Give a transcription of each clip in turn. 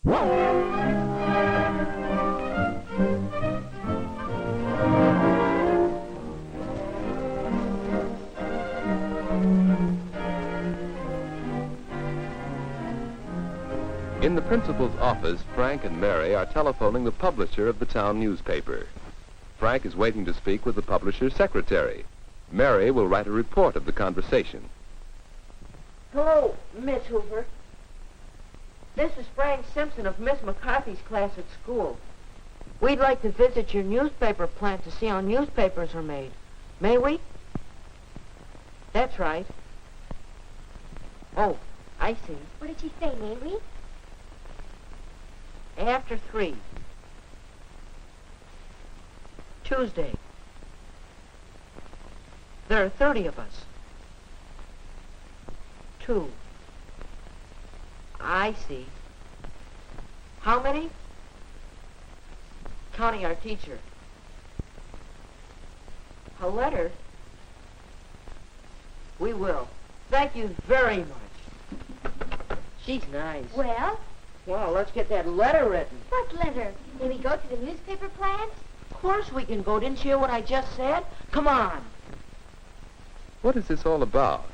In the principal's office, Frank and Mary are telephoning the publisher of the town newspaper. Frank is waiting to speak with the publisher's secretary. Mary will write a report of the conversation. Hello, Miss Hoover. This is Frank Simpson of Miss McCarthy's class at school. We'd like to visit your newspaper plant to see how newspapers are made. May we? That's right. Oh, I see. What did she say, may we? After 3. Tuesday. There are 30 of us. 2. I see. How many? Counting our teacher. A letter? We will. Thank you very much. She's nice. Well? Well, let's get that letter written. What letter? May we go to the newspaper plant? Of course we can go. Didn't you hear what I just said? Come on. What is this all about?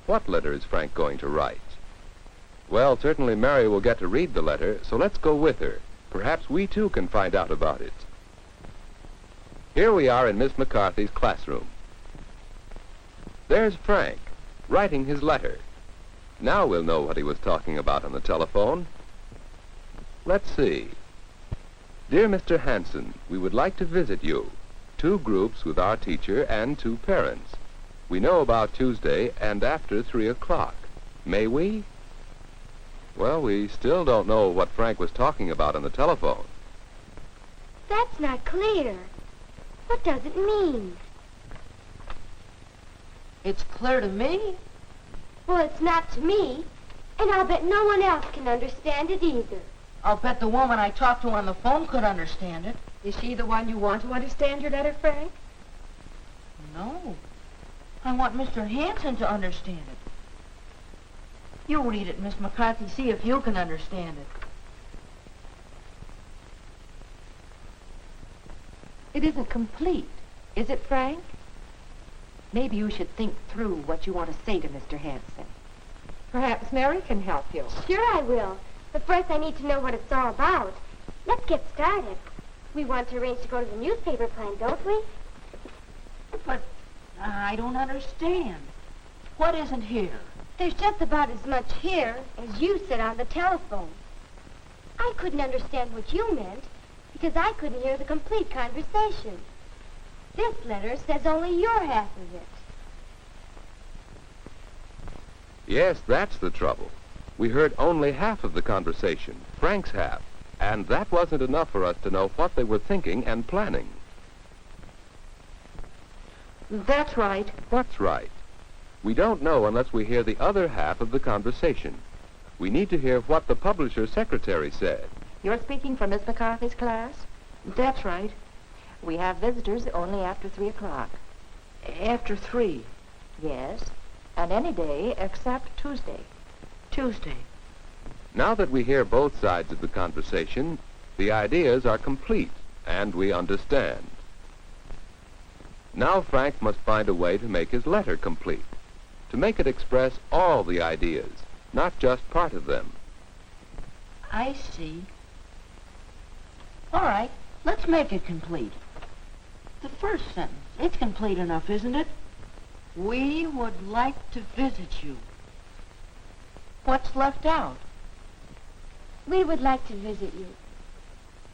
What letter is Frank going to write? Well, certainly Mary will get to read the letter, so let's go with her. Perhaps we too can find out about it. Here we are in Miss McCarthy's classroom. There's Frank, writing his letter. Now we'll know what he was talking about on the telephone. Let's see. Dear Mr. Hanson, we would like to visit you. 2 groups with our teacher and 2 parents. We know about Tuesday and after 3 o'clock. May we? Well, we still don't know what Frank was talking about on the telephone. That's not clear. What does it mean? It's clear to me. Well, it's not to me, and I'll bet no one else can understand it either. I'll bet the woman I talked to on the phone could understand it. Is she the one you want to understand your letter, Frank? No. I want Mr. Hanson to understand it. You read it, Miss McCarthy. See if you can understand it. It isn't complete, is it, Frank? Maybe you should think through what you want to say to Mr. Hanson. Perhaps Mary can help you. Sure I will. But first I need to know what it's all about. Let's get started. We want to arrange to go to the newspaper plant, don't we? But I don't understand. What isn't here? There's just about as much here as you said on the telephone. I couldn't understand what you meant because I couldn't hear the complete conversation. This letter says only your half of it. Yes, that's the trouble. We heard only half of the conversation, Frank's half, and that wasn't enough for us to know what they were thinking and planning. That's right. What's right? We don't know unless we hear the other half of the conversation. We need to hear what the publisher's secretary said. You're speaking for Miss McCarthy's class? That's right. We have visitors only after 3 o'clock. After 3. Yes, and any day except Tuesday. Tuesday. Now that we hear both sides of the conversation, the ideas are complete, and we understand. Now Frank must find a way to make his letter complete, to make it express all the ideas, not just part of them. I see. All right, let's make it complete. The first sentence, it's complete enough, isn't it? We would like to visit you. What's left out? We would like to visit you.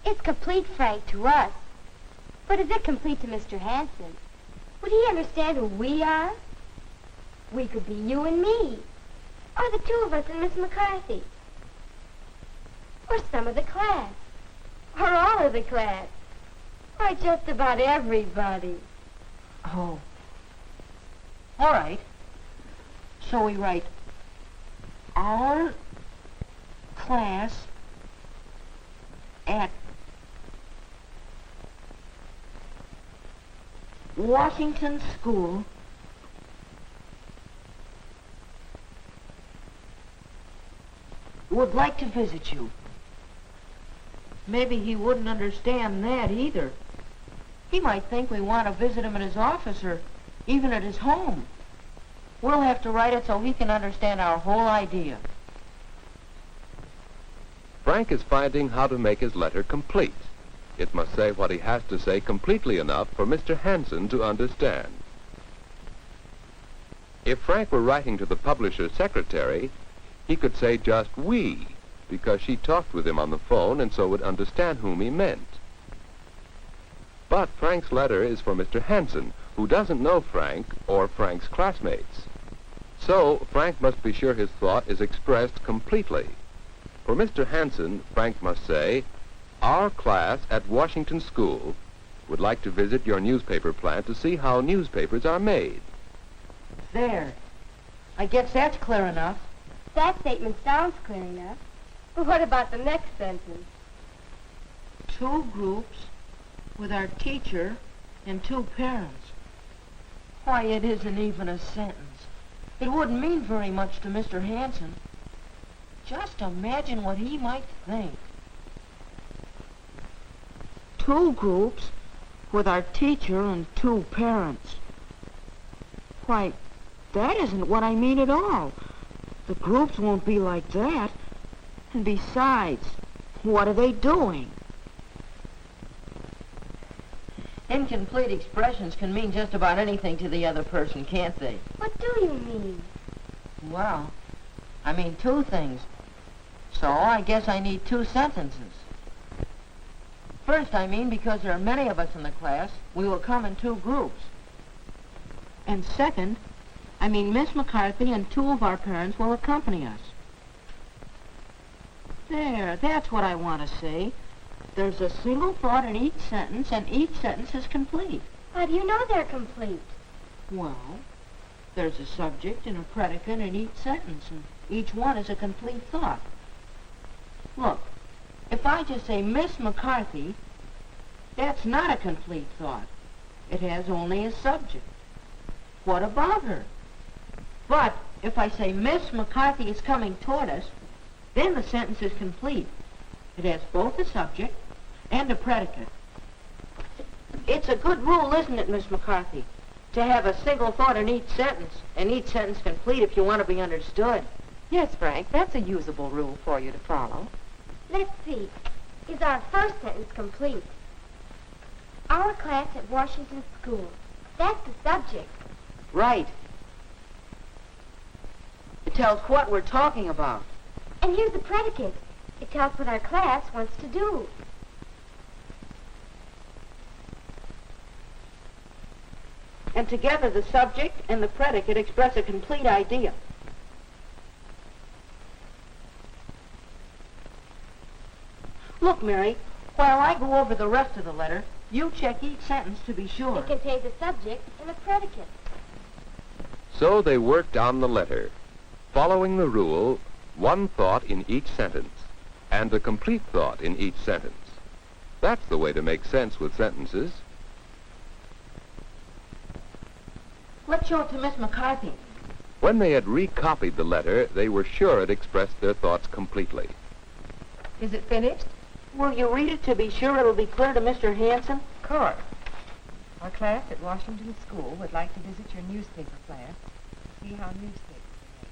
It's complete, Frank, to us. But is it complete to Mr. Hanson? Would he understand who we are? We could be you and me. Or the 2 of us and Miss McCarthy. Or some of the class. Or all of the class. Or just about everybody. Oh. All right. So we write, our class at Washington School would like to visit you. maybe he wouldn't understand that either. He might think we want to visit him at his office or even at his home. We'll have to write it so he can understand our whole idea. Frank is finding how to make his letter complete. It must say what he has to say completely enough for Mr. Hansen to understand. If Frank were writing to the publisher's secretary, he could say just "we," because she talked with him on the phone and so would understand whom he meant. But Frank's letter is for Mr. Hansen, who doesn't know Frank or Frank's classmates. So Frank must be sure his thought is expressed completely. For Mr. Hansen, Frank must say, "Our class at Washington School would like to visit your newspaper plant to see how newspapers are made." There. I guess that's clear enough. That statement sounds clear enough. But what about the next sentence? 2 groups with our teacher and 2 parents. Why, it isn't even a sentence. It wouldn't mean very much to Mr. Hansen. Just imagine what he might think. 2 groups with our teacher and 2 parents. Why, that isn't what I mean at all. The groups won't be like that. And besides, what are they doing? Incomplete expressions can mean just about anything to the other person, can't they? What do you mean? Well, I mean 2 things. So I guess I need 2 sentences. First, I mean because there are many of us in the class, we will come in 2 groups. And second, I mean Miss McCarthy and 2 of our parents will accompany us. There, that's what I want to say. There's a single thought in each sentence, and each sentence is complete. How do you know they're complete? Well, there's a subject and a predicate in each sentence, and each one is a complete thought. Look, if I just say Miss McCarthy, that's not a complete thought. It has only a subject. What about her? But if I say Miss McCarthy is coming toward us, then the sentence is complete. It has both a subject and a predicate. It's a good rule, isn't it, Miss McCarthy, to have a single thought in each sentence, and each sentence complete if you want to be understood. Yes, Frank, that's a usable rule for you to follow. Let's see. Is our first sentence complete? Our class at Washington School. That's the subject. Right. It tells what we're talking about. And here's the predicate. It tells what our class wants to do. And together the subject and the predicate express a complete idea. Look, Mary, while I go over the rest of the letter, you check each sentence to be sure. It contains a subject and a predicate. So they worked on the letter, following the rule, 1 thought in each sentence, and a complete thought in each sentence. That's the way to make sense with sentences. Let's show it to Miss McCarthy. When they had recopied the letter, they were sure it expressed their thoughts completely. Is it finished? Will you read it to be sure it'll be clear to Mr. Hansen? Of course. Our class at Washington School would like to visit your newspaper plant, see how newspapers are made.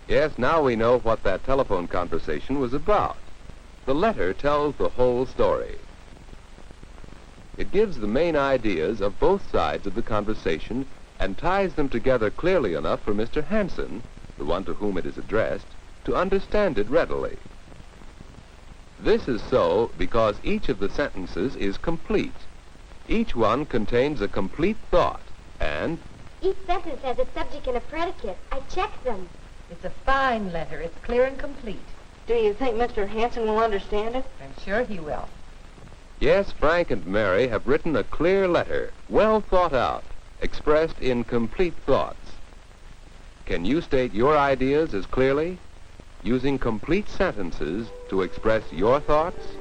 Yes, now we know what that telephone conversation was about. The letter tells the whole story. It gives the main ideas of both sides of the conversation and ties them together clearly enough for Mr. Hansen, the one to whom it is addressed, to understand it readily. This is so because each of the sentences is complete. Each one contains a complete thought, and Each sentence has a subject and a predicate. I checked them. It's a fine letter. It's clear and complete. Do you think Mr. Hansen will understand it? I'm sure he will. yes, Frank and Mary have written a clear letter, well thought out, expressed in complete thoughts. Can you state your ideas as clearly? using complete sentences to express your thoughts